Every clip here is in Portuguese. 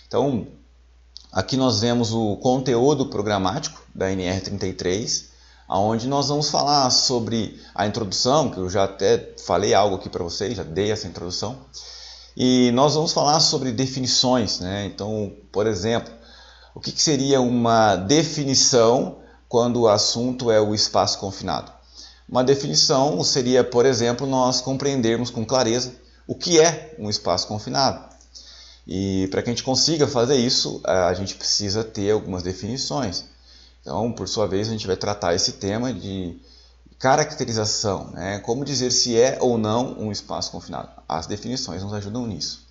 Então, aqui nós vemos o conteúdo programático da NR33, onde nós vamos falar sobre a introdução, que eu já até falei algo aqui para vocês, já dei essa introdução. E nós vamos falar sobre definições, né? Então, por exemplo, o que seria uma definição quando o assunto é o espaço confinado? Uma definição seria, por exemplo, nós compreendermos com clareza o que é um espaço confinado. E para que a gente consiga fazer isso, a gente precisa ter algumas definições. Então, por sua vez, a gente vai tratar esse tema de caracterização, né? Como dizer se é ou não um espaço confinado. As definições nos ajudam nisso.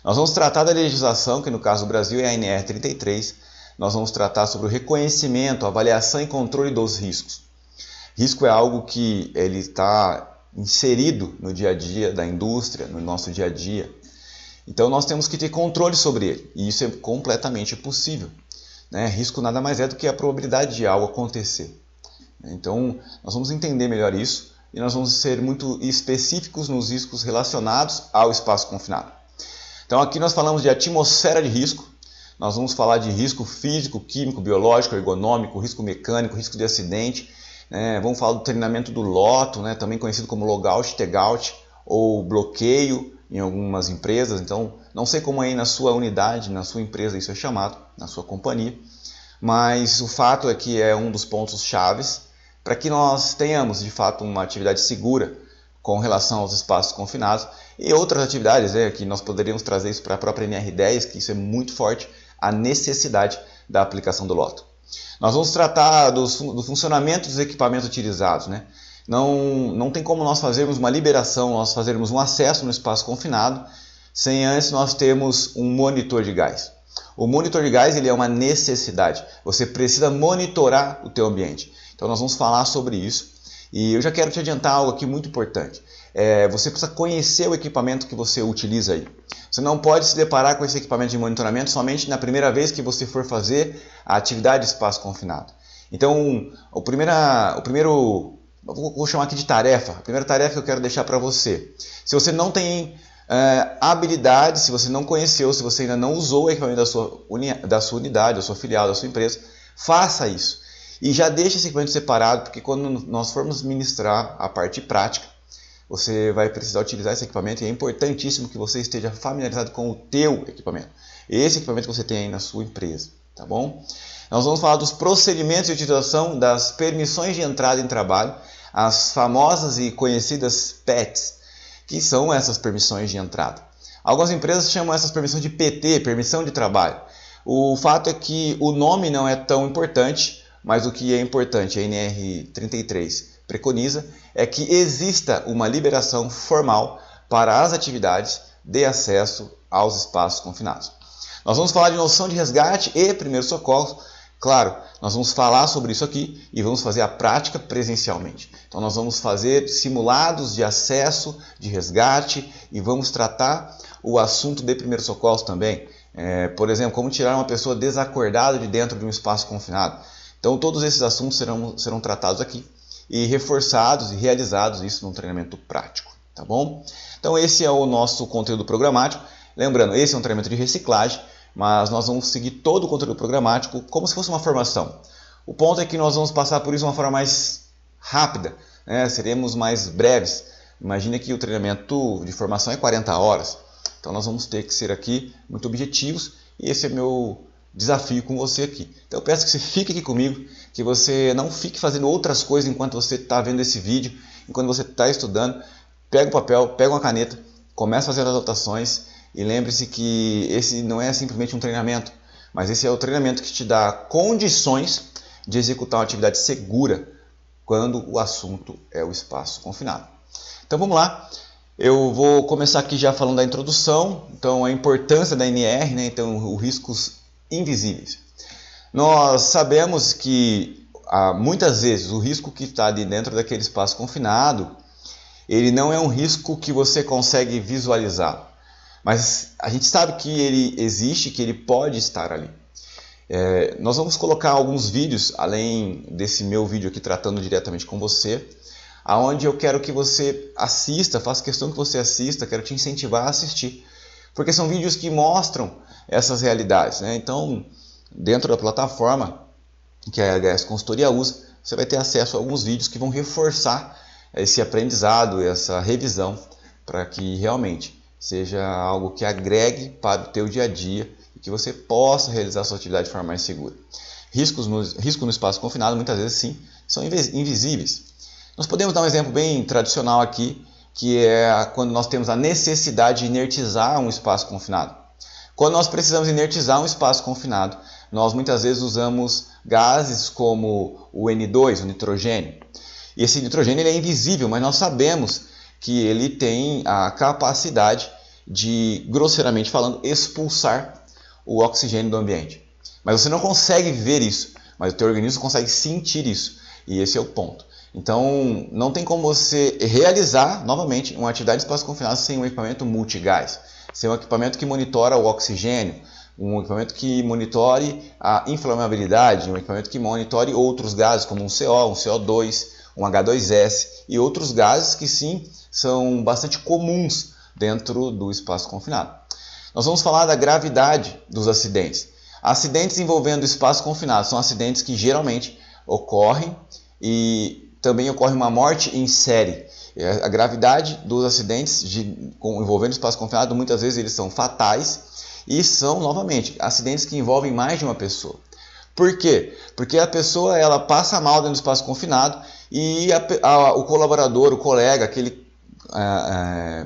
Nós vamos tratar da legislação, que no caso do Brasil é a NR33. Nós vamos tratar sobre o reconhecimento, avaliação e controle dos riscos. Risco é algo que ele está inserido no dia a dia da indústria, no nosso dia a dia. Então nós temos que ter controle sobre ele, e isso é completamente possível, né? Risco nada mais é do que a probabilidade de algo acontecer. Então nós vamos entender melhor isso e nós vamos ser muito específicos nos riscos relacionados ao espaço confinado. Então aqui nós falamos de atmosfera de risco, nós vamos falar de risco físico, químico, biológico, ergonômico, risco mecânico, risco de acidente, né? Vamos falar do treinamento do loto, né? Também conhecido como logout, tagout ou bloqueio em algumas empresas. Então não sei como aí na sua unidade, na sua empresa isso é chamado, na sua companhia, mas o fato é que é um dos pontos chaves para que nós tenhamos de fato uma atividade segura com relação aos espaços confinados e outras atividades, que nós poderíamos trazer isso para a própria NR10, que isso é muito forte, a necessidade da aplicação do loto. Nós vamos tratar do funcionamento dos equipamentos utilizados, né? Não tem como nós fazermos uma liberação, nós fazermos um acesso no espaço confinado, sem antes nós termos um monitor de gás. O monitor de gás ele é uma necessidade, você precisa monitorar o teu ambiente. Então nós vamos falar sobre isso e eu já quero te adiantar algo aqui muito importante. Você precisa conhecer o equipamento que você utiliza aí. Você não pode se deparar com esse equipamento de monitoramento somente na primeira vez que você for fazer a atividade de espaço confinado. Então, vou chamar aqui de tarefa. A primeira tarefa que eu quero deixar para você. Se você não tem habilidade, se você não conheceu, se você ainda não usou o equipamento da sua unidade, da sua filial, da sua empresa, faça isso. E já deixe esse equipamento separado, porque quando nós formos ministrar a parte prática, você vai precisar utilizar esse equipamento e é importantíssimo que você esteja familiarizado com o teu equipamento. Esse equipamento que você tem aí na sua empresa, tá bom? Nós vamos falar dos procedimentos de utilização das permissões de entrada em trabalho, as famosas e conhecidas PETs, que são essas permissões de entrada. Algumas empresas chamam essas permissões de PT, permissão de trabalho. O fato é que o nome não é tão importante, mas o que é importante, a NR33 preconiza, é que exista uma liberação formal para as atividades de acesso aos espaços confinados. Nós vamos falar de noção de resgate e primeiros socorros. Claro, nós vamos falar sobre isso aqui e vamos fazer a prática presencialmente. Então nós vamos fazer simulados de acesso, de resgate e vamos tratar o assunto de primeiros socorros também. Por exemplo, como tirar uma pessoa desacordada de dentro de um espaço confinado. Então todos esses assuntos serão tratados aqui e reforçados e realizados isso num treinamento prático, tá bom? Então esse é o nosso conteúdo programático. Lembrando, esse é um treinamento de reciclagem, mas nós vamos seguir todo o conteúdo programático como se fosse uma formação. O ponto é que nós vamos passar por isso de uma forma mais rápida, né? Seremos mais breves. Imagine que o treinamento de formação é 40 horas, então nós vamos ter que ser aqui muito objetivos e esse é meu desafio com você aqui. Então eu peço que você fique aqui comigo, que você não fique fazendo outras coisas enquanto você está vendo esse vídeo, enquanto você está estudando. Pega um papel, pega uma caneta, começa a fazer as anotações e lembre-se que esse não é simplesmente um treinamento, mas esse é o treinamento que te dá condições de executar uma atividade segura quando o assunto é o espaço confinado. Então vamos lá. Eu vou começar aqui já falando da introdução, então a importância da NR, né? Então os riscos invisíveis. Nós sabemos que muitas vezes o risco que está ali dentro daquele espaço confinado, ele não é um risco que você consegue visualizar, mas a gente sabe que ele existe, que ele pode estar ali. Nós vamos colocar alguns vídeos, além desse meu vídeo aqui tratando diretamente com você, aonde eu quero que você assista, faço questão que você assista, quero te incentivar a assistir, porque são vídeos que mostram essas realidades, né? Então, dentro da plataforma que a EHS Consultoria usa, você vai ter acesso a alguns vídeos que vão reforçar esse aprendizado, essa revisão, para que realmente seja algo que agregue para o teu dia a dia e que você possa realizar a sua atividade de forma mais segura. Risco no espaço confinado, muitas vezes sim, são invisíveis. Nós podemos dar um exemplo bem tradicional aqui, que é quando nós temos a necessidade de inertizar um espaço confinado. Quando nós precisamos inertizar um espaço confinado, nós muitas vezes usamos gases como o N2, o nitrogênio. E esse nitrogênio ele é invisível, mas nós sabemos que ele tem a capacidade de, grosseiramente falando, expulsar o oxigênio do ambiente. Mas você não consegue ver isso, mas o teu organismo consegue sentir isso. E esse é o ponto. Então, não tem como você realizar, novamente, uma atividade de espaço confinado sem um equipamento multigás. Sem um equipamento que monitora o oxigênio, um equipamento que monitore a inflamabilidade, um equipamento que monitore outros gases, como um CO, um CO2, um H2S e outros gases que sim são bastante comuns dentro do espaço confinado. Nós vamos falar da gravidade dos acidentes. Acidentes envolvendo espaço confinado são acidentes que geralmente ocorrem e também ocorre uma morte em série. A gravidade dos acidentes envolvendo espaço confinado, muitas vezes eles são fatais e são, novamente, acidentes que envolvem mais de uma pessoa. Por quê? Porque a pessoa ela passa mal dentro do espaço confinado e o colaborador, o colega, aquele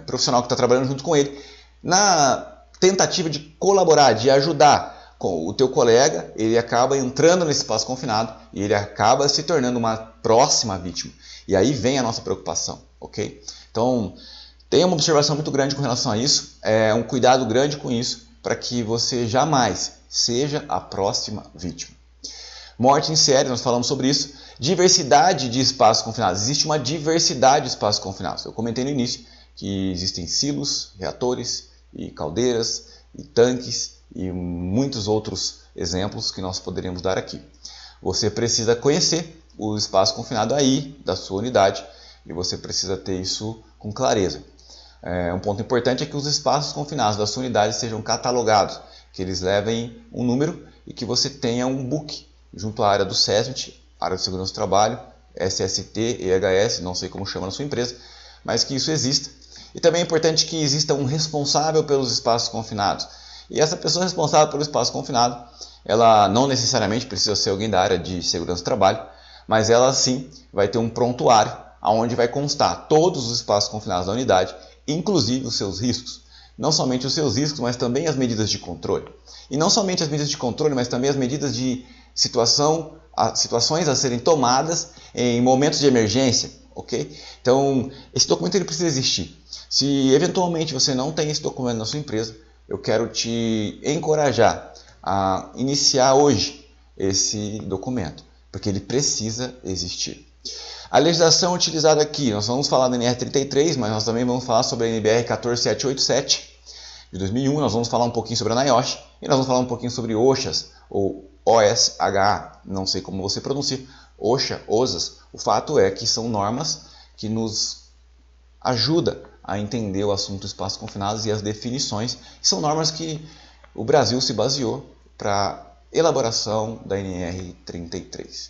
profissional que está trabalhando junto com ele, na tentativa de colaborar, de ajudar com o teu colega, ele acaba entrando nesse espaço confinado e ele acaba se tornando uma próxima vítima. E aí vem a nossa preocupação, ok? Então, tenha uma observação muito grande com relação a isso, um cuidado grande com isso, para que você jamais seja a próxima vítima. Morte em série, nós falamos sobre isso. Diversidade de espaços confinados. Existe uma diversidade de espaços confinados. Eu comentei no início que existem silos, reatores, e caldeiras, e tanques, e muitos outros exemplos que nós poderíamos dar aqui. Você precisa conhecer o espaço confinado aí, da sua unidade, e você precisa ter isso com clareza. Um ponto importante é que os espaços confinados da sua unidade sejam catalogados, que eles levem um número e que você tenha um book junto à área do SESMIT, área de segurança do trabalho, SST, EHS, não sei como chama na sua empresa, mas que isso exista. E também é importante que exista um responsável pelos espaços confinados. E essa pessoa responsável pelo espaço confinado, ela não necessariamente precisa ser alguém da área de segurança do trabalho, mas ela sim vai ter um prontuário onde vai constar todos os espaços confinados da unidade, inclusive os seus riscos. Não somente os seus riscos, mas também as medidas de controle. E não somente as medidas de controle, mas também as medidas de situações a serem tomadas em momentos de emergência, ok? Então, esse documento ele precisa existir. Se eventualmente você não tem esse documento na sua empresa, eu quero te encorajar a iniciar hoje esse documento, porque ele precisa existir. A legislação utilizada aqui, nós vamos falar da NR33, mas nós também vamos falar sobre a NBR 14787 de 2001, nós vamos falar um pouquinho sobre a NIOSH e nós vamos falar um pouquinho sobre OSHAs, ou OSHA, não sei como você pronuncia, OSHA, OSAS. O fato é que são normas que nos ajudam a entender o assunto espaços confinados e as definições. São normas que o Brasil se baseou para elaboração da NR33.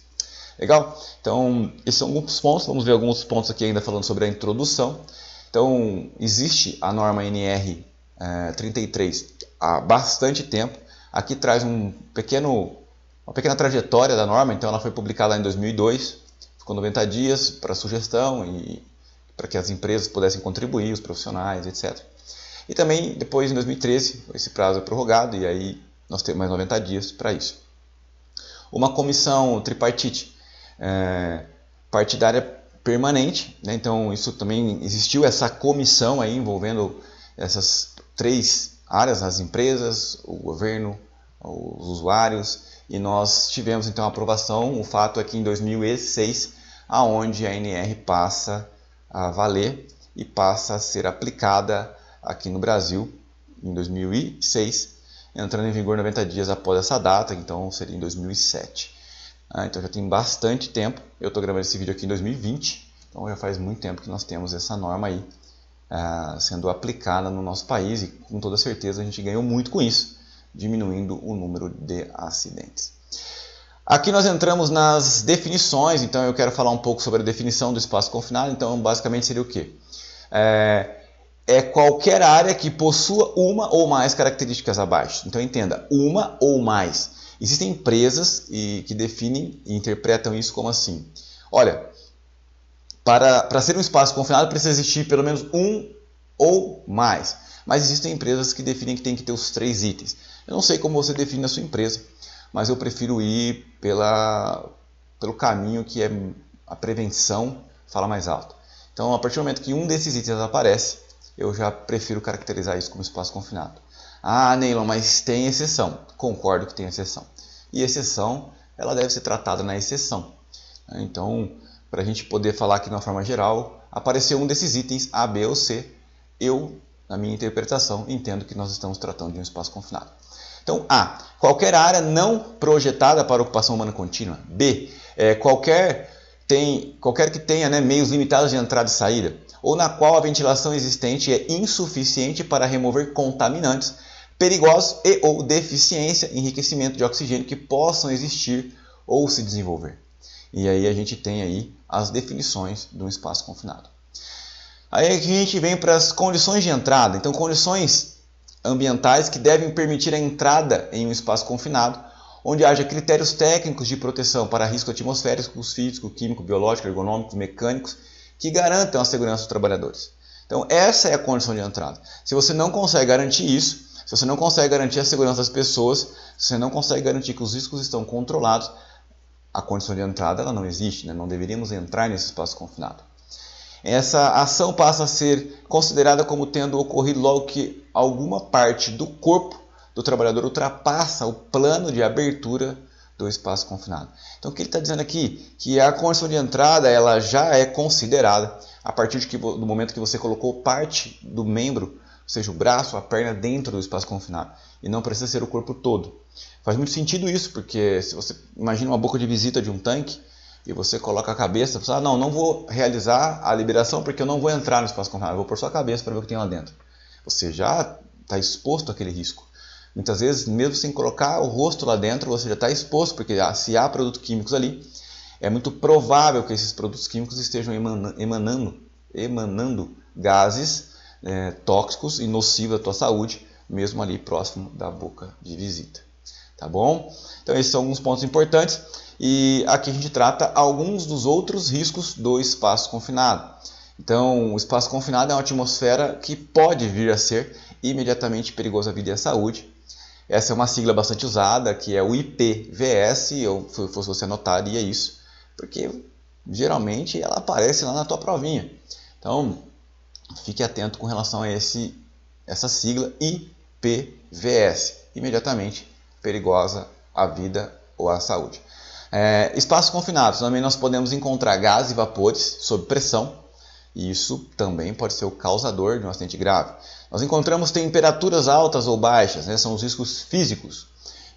Legal? Então, esses são alguns pontos. Vamos ver alguns pontos aqui ainda falando sobre a introdução. Então, existe a norma NR33 há bastante tempo. Aqui traz uma pequena trajetória da norma. Então, ela foi publicada em 2002. Ficou 90 dias para sugestão e para que as empresas pudessem contribuir, os profissionais, etc. E também, depois, em 2013, esse prazo é prorrogado e aí nós temos mais 90 dias para isso. Uma comissão tripartite partidária permanente, né? Então isso também existiu, essa comissão aí envolvendo essas três áreas, as empresas, o governo, os usuários, e nós tivemos então a aprovação. O fato é que em 2006, aonde a NR passa a valer e passa a ser aplicada aqui no Brasil em 2006, entrando em vigor 90 dias após essa data, então seria em 2007. Então já tem bastante tempo. Eu estou gravando esse vídeo aqui em 2020, então já faz muito tempo que nós temos essa norma aí sendo aplicada no nosso país, e com toda certeza a gente ganhou muito com isso, diminuindo o número de acidentes. Aqui nós entramos nas definições, então eu quero falar um pouco sobre a definição do espaço confinado. Então basicamente seria o quê? É qualquer área que possua uma ou mais características abaixo. Então entenda, uma ou mais. Existem empresas que definem e interpretam isso como assim. Olha, para ser um espaço confinado precisa existir pelo menos um ou mais. Mas existem empresas que definem que tem que ter os 3 itens. Eu não sei como você define a sua empresa, mas eu prefiro ir pelo caminho que é a prevenção fala mais alto. Então, a partir do momento que um desses itens aparece, eu já prefiro caracterizar isso como espaço confinado. Ah, Neylon, mas tem exceção. Concordo que tem exceção. E exceção, ela deve ser tratada na exceção. Então, para a gente poder falar aqui de uma forma geral, apareceu um desses itens, A, B ou C, eu, na minha interpretação, entendo que nós estamos tratando de um espaço confinado. Então, A, qualquer área não projetada para ocupação humana contínua. B, qualquer que tenha meios limitados de entrada e saída, ou na qual a ventilação existente é insuficiente para remover contaminantes perigosos e ou deficiência, enriquecimento de oxigênio que possam existir ou se desenvolver. E aí a gente tem aí as definições de um espaço confinado. Aí aqui a gente vem para as condições de entrada. Então, condições ambientais que devem permitir a entrada em um espaço confinado, onde haja critérios técnicos de proteção para riscos atmosféricos, físicos, químicos, biológicos, ergonômicos, mecânicos, que garantam a segurança dos trabalhadores. Então, essa é a condição de entrada. Se você não consegue garantir isso, se você não consegue garantir a segurança das pessoas, se você não consegue garantir que os riscos estão controlados, a condição de entrada ela não existe, Não deveríamos entrar nesse espaço confinado. Essa ação passa a ser considerada como tendo ocorrido logo que alguma parte do corpo do trabalhador ultrapassa o plano de abertura do espaço confinado. Então o que ele está dizendo aqui? Que a condição de entrada ela já é considerada a partir do momento que você colocou parte do membro, ou seja, o braço, a perna, dentro do espaço confinado. E não precisa ser o corpo todo. Faz muito sentido isso, porque se você imagina uma boca de visita de um tanque, e você coloca a cabeça, você fala, não vou realizar a liberação porque eu não vou entrar no espaço confinado, eu vou pôr só a cabeça para ver o que tem lá dentro. Você já está exposto àquele risco. Muitas vezes, mesmo sem colocar o rosto lá dentro, você já está exposto, porque se há produtos químicos ali, é muito provável que esses produtos químicos estejam emanando gases tóxicos e nocivos à tua saúde, mesmo ali próximo da boca de visita. Tá bom? Então esses são alguns pontos importantes. E aqui a gente trata alguns dos outros riscos do espaço confinado. Então, o espaço confinado é uma atmosfera que pode vir a ser imediatamente perigosa à vida e à saúde. Essa é uma sigla bastante usada, que é o IPVS, se fosse você anotaria isso, porque geralmente ela aparece lá na tua provinha. Então, fique atento com relação a essa sigla IPVS, imediatamente perigosa à vida ou à saúde. Espaços confinados, também nós podemos encontrar gases e vapores sob pressão, e isso também pode ser o causador de um acidente grave. Nós encontramos temperaturas altas ou baixas, são os riscos físicos,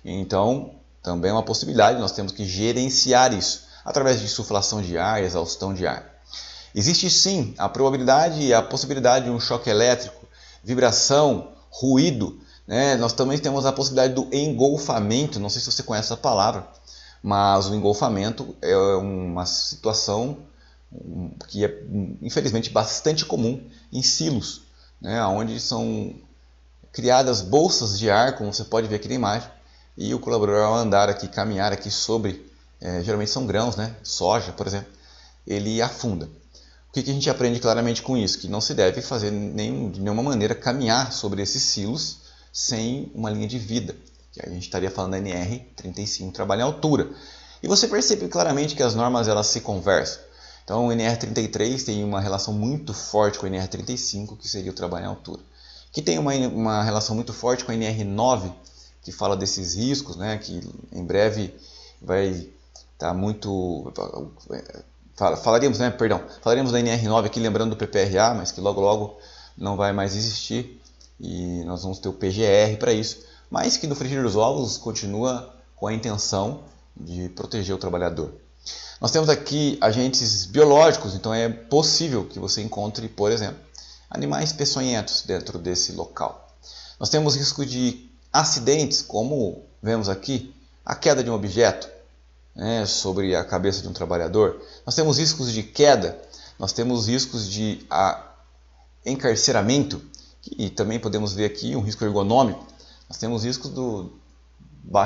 então também é uma possibilidade, nós temos que gerenciar isso, através de insuflação de ar e exaustão de ar. Existe sim a probabilidade e a possibilidade de um choque elétrico, vibração, ruído, Nós também temos a possibilidade do engolfamento, não sei se você conhece essa palavra, mas o engolfamento é uma situação que é, infelizmente, bastante comum em silos, onde são criadas bolsas de ar, como você pode ver aqui na imagem, e o colaborador ao andar aqui, caminhar aqui sobre, geralmente são grãos, soja, por exemplo, ele afunda. O que a gente aprende claramente com isso? Que não se deve fazer de nenhuma maneira caminhar sobre esses silos sem uma linha de vida. Que a gente estaria falando da NR35, trabalho em altura. E você percebe claramente que as normas elas se conversam. Então o NR33 tem uma relação muito forte com o NR35, que seria o trabalho em altura. Que tem uma relação muito forte com a NR9, que fala desses riscos, que em breve vai estar muito... Falaremos da NR9 aqui, lembrando do PPRA, mas que logo logo não vai mais existir. E nós vamos ter o PGR para isso. Mas que no frigir dos ovos continua com a intenção de proteger o trabalhador. Nós temos aqui agentes biológicos, então é possível que você encontre, por exemplo, animais peçonhentos dentro desse local. Nós temos risco de acidentes, como vemos aqui, a queda de um objeto, né, sobre a cabeça de um trabalhador. Nós temos riscos de queda, nós temos riscos de encarceramento, e também podemos ver aqui um risco ergonômico. Nós temos riscos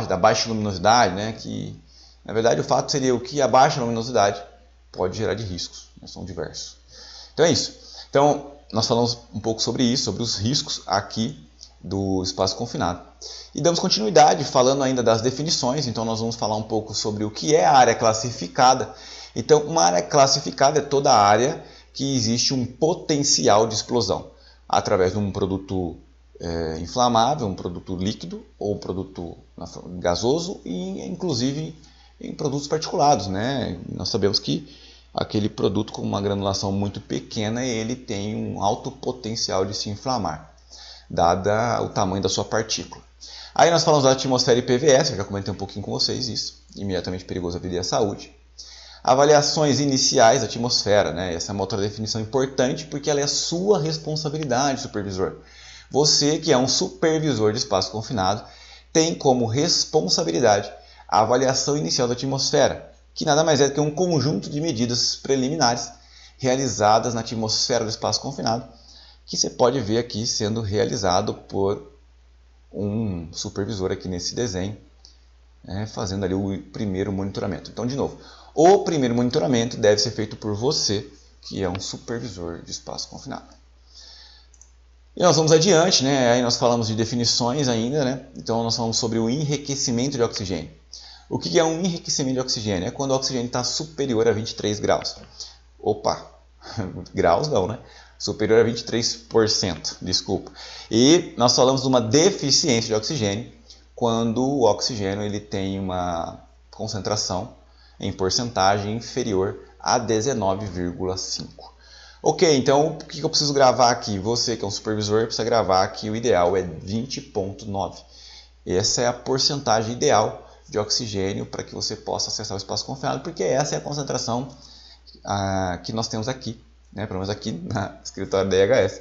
da baixa luminosidade, né, que na verdade o fato seria o que a baixa luminosidade pode gerar de riscos, né, são diversos. Então é isso. Então nós falamos um pouco sobre isso, sobre os riscos aqui do espaço confinado. E damos continuidade falando ainda das definições, então nós vamos falar um pouco sobre o que é a área classificada. Então uma área classificada é toda a área que existe um potencial de explosão, através de um produto inflamável, um produto líquido ou um produto gasoso e inclusive em produtos particulados, né? Nós sabemos que aquele produto com uma granulação muito pequena, ele tem um alto potencial de se inflamar, dada o tamanho da sua partícula. Aí nós falamos da atmosfera e PVS, eu já comentei um pouquinho com vocês isso, imediatamente perigoso à vida e à saúde. Avaliações iniciais da atmosfera, né? Essa é uma outra definição importante porque ela é a sua responsabilidade, supervisor. Você, que é um supervisor de espaço confinado, tem como responsabilidade a avaliação inicial da atmosfera, que nada mais é do que um conjunto de medidas preliminares realizadas na atmosfera do espaço confinado, que você pode ver aqui sendo realizado por um supervisor aqui nesse desenho, fazendo ali o primeiro monitoramento. Então, de novo, o primeiro monitoramento deve ser feito por você, que é um supervisor de espaço confinado. E nós vamos adiante, né? Aí nós falamos de definições ainda, né? Então nós falamos sobre o enriquecimento de oxigênio. O que é um enriquecimento de oxigênio? É quando o oxigênio está superior a 23 graus. Opa, graus não, né? Superior a 23%, desculpa. E nós falamos de uma deficiência de oxigênio, quando o oxigênio ele tem uma concentração em porcentagem inferior a 19,5. Ok, então o que eu preciso gravar aqui? Você que é um supervisor precisa gravar que o ideal é 20,9. Essa é a porcentagem ideal de oxigênio para que você possa acessar o espaço confinado, porque essa é a concentração que nós temos aqui, né? Pelo menos aqui na escritório da IHS.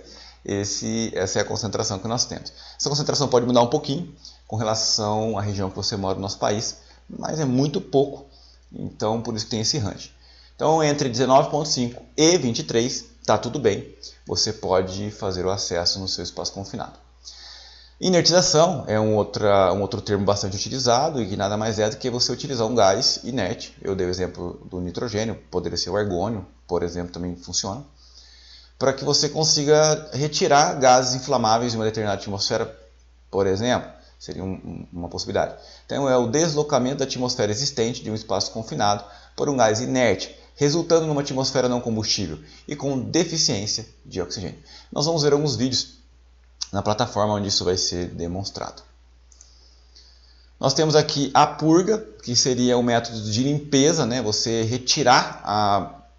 Essa é a concentração que nós temos. Essa concentração pode mudar um pouquinho com relação à região que você mora no nosso país, mas é muito pouco, então por isso que tem esse range. Então, entre 19,5 e 23, está tudo bem. Você pode fazer o acesso no seu espaço confinado. Inertização é um outro termo bastante utilizado e que nada mais é do que você utilizar um gás inerte. Eu dei o exemplo do nitrogênio, poderia ser o argônio, por exemplo, também funciona. Para que você consiga retirar gases inflamáveis de uma determinada atmosfera, por exemplo, seria uma possibilidade. Então, é o deslocamento da atmosfera existente de um espaço confinado por um gás inerte, resultando numa atmosfera não combustível e com deficiência de oxigênio. Nós vamos ver alguns vídeos na plataforma onde isso vai ser demonstrado. Nós temos aqui a purga, que seria o método de limpeza, né? Você retirar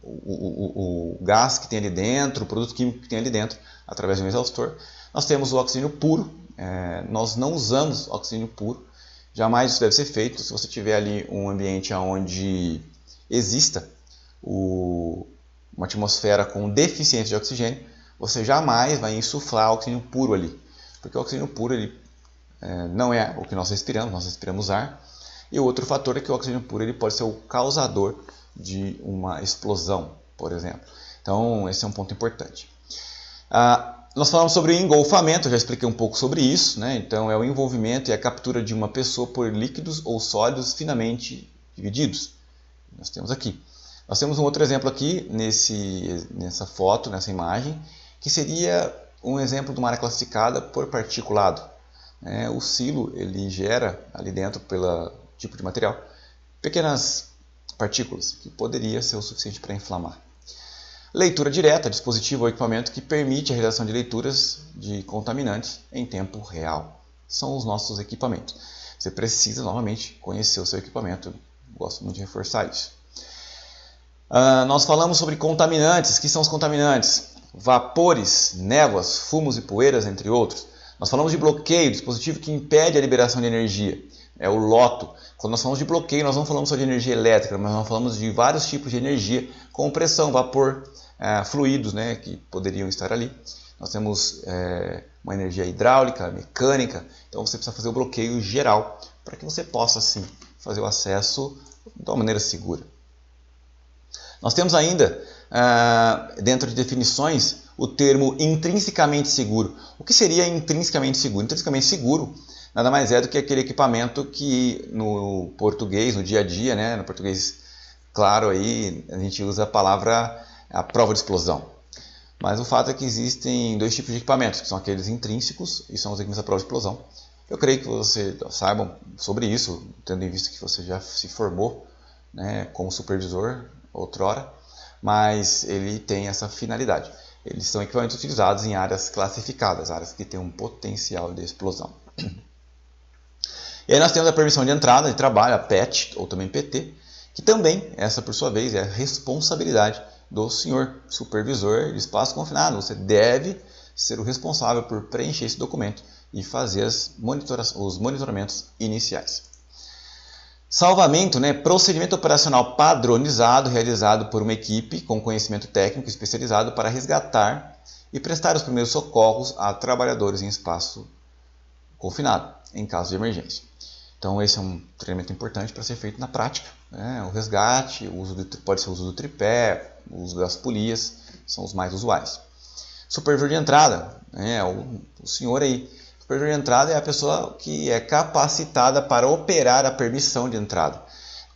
o gás que tem ali dentro, o produto químico que tem ali dentro, através de um exaustor. Nós temos o oxigênio puro. Nós não usamos oxigênio puro, jamais isso deve ser feito. Se você tiver ali um ambiente onde exista uma atmosfera com deficiência de oxigênio, você jamais vai insuflar oxigênio puro ali, porque o oxigênio puro ele, não é o que nós respiramos ar, e o outro fator é que o oxigênio puro ele pode ser o causador de uma explosão, por exemplo. Então esse é um ponto importante. Nós falamos sobre engolfamento, eu já expliquei um pouco sobre isso, né? Então é o envolvimento e a captura de uma pessoa por líquidos ou sólidos finamente divididos. Nós temos aqui. Nós temos um outro exemplo aqui nessa foto, nessa imagem, que seria um exemplo de uma área classificada por particulado. O silo ele gera ali dentro, pelo tipo de material, pequenas partículas que poderia ser o suficiente para inflamar. Leitura direta, dispositivo ou equipamento que permite a realização de leituras de contaminantes em tempo real. São os nossos equipamentos. Você precisa, novamente, conhecer o seu equipamento. Gosto muito de reforçar isso. Nós falamos sobre contaminantes. O que são os contaminantes? Vapores, névoas, fumos e poeiras, entre outros. Nós falamos de bloqueio, dispositivo que impede a liberação de energia. É o LOTO. Quando nós falamos de bloqueio, nós não falamos só de energia elétrica, mas nós falamos de vários tipos de energia, como pressão, vapor, fluidos, né, que poderiam estar ali. Nós temos uma energia hidráulica, mecânica. Então você precisa fazer o bloqueio geral para que você possa, assim, fazer o acesso de uma maneira segura. Nós temos ainda, dentro de definições, o termo intrinsecamente seguro. O que seria intrinsecamente seguro? Intrinsecamente seguro nada mais é do que aquele equipamento que no português, no dia a dia, né, no português claro, aí a gente usa a prova de explosão. Mas o fato é que existem dois tipos de equipamentos, que são aqueles intrínsecos e são os equipamentos à prova de explosão. Eu creio que vocês saibam sobre isso, tendo em vista que você já se formou, né, como supervisor outrora, mas ele tem essa finalidade. Eles são equipamentos utilizados em áreas classificadas, áreas que têm um potencial de explosão. E aí nós temos a permissão de entrada de trabalho, a PET, ou também PT, que também, essa por sua vez, é a responsabilidade do senhor supervisor de espaço confinado. Você deve ser o responsável por preencher esse documento e fazer os monitoramentos iniciais. Salvamento, né? Procedimento operacional padronizado realizado por uma equipe com conhecimento técnico especializado para resgatar e prestar os primeiros socorros a trabalhadores em espaço confinado, em caso de emergência. Então esse é um treinamento importante para ser feito na prática, né? O resgate, pode ser o uso do tripé, o uso das polias, são os mais usuais. Supervisor de entrada, né? O senhor aí. Supervisor de entrada é a pessoa que é capacitada para operar a permissão de entrada,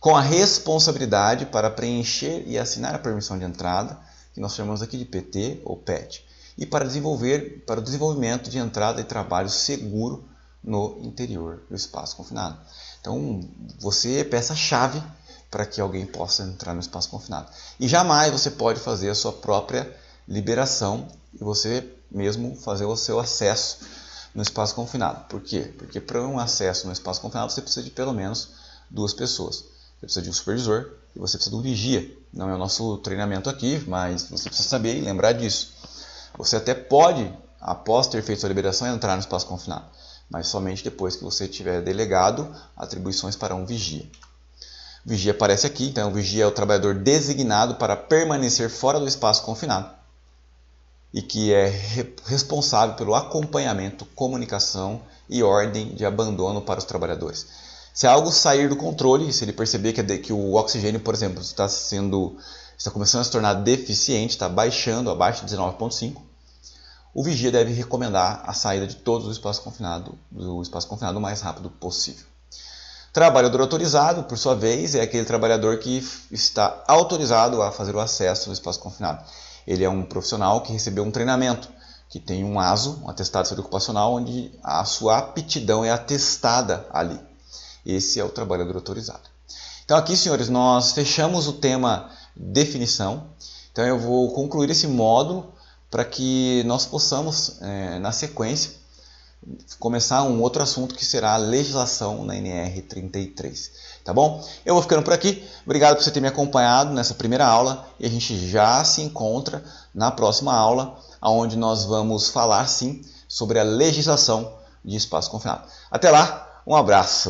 com a responsabilidade para preencher e assinar a permissão de entrada, que nós chamamos aqui de PT ou PET, e para o desenvolvimento de entrada e trabalho seguro no interior do espaço confinado. Então, você é peça-chave para que alguém possa entrar no espaço confinado. E jamais você pode fazer a sua própria liberação e você mesmo fazer o seu acesso no espaço confinado. Por quê? Porque para um acesso no espaço confinado você precisa de pelo menos 2 pessoas. Você precisa de um supervisor e você precisa de um vigia. Não é o nosso treinamento aqui, mas você precisa saber e lembrar disso. Você até pode, após ter feito sua liberação, entrar no espaço confinado, mas somente depois que você tiver delegado atribuições para um vigia. O vigia aparece aqui, então o vigia é o trabalhador designado para permanecer fora do espaço confinado e que é responsável pelo acompanhamento, comunicação e ordem de abandono para os trabalhadores. Se algo sair do controle, se ele perceber que o oxigênio, por exemplo, está começando a se tornar deficiente, está baixando abaixo de 19,5, o vigia deve recomendar a saída de todos do espaço confinado o mais rápido possível. Trabalhador autorizado, por sua vez, é aquele trabalhador que está autorizado a fazer o acesso no espaço confinado. Ele é um profissional que recebeu um treinamento, que tem um ASO, um atestado de saúde ocupacional, onde a sua aptidão é atestada ali. Esse é o trabalhador autorizado. Então aqui, senhores, nós fechamos o tema definição. Então eu vou concluir esse módulo para que nós possamos, na sequência, começar um outro assunto que será a legislação na NR 33. Tá bom? Eu vou ficando por aqui. Obrigado por você ter me acompanhado nessa primeira aula e a gente já se encontra na próxima aula, onde nós vamos falar sim sobre a legislação de espaço confinado. Até lá, um abraço!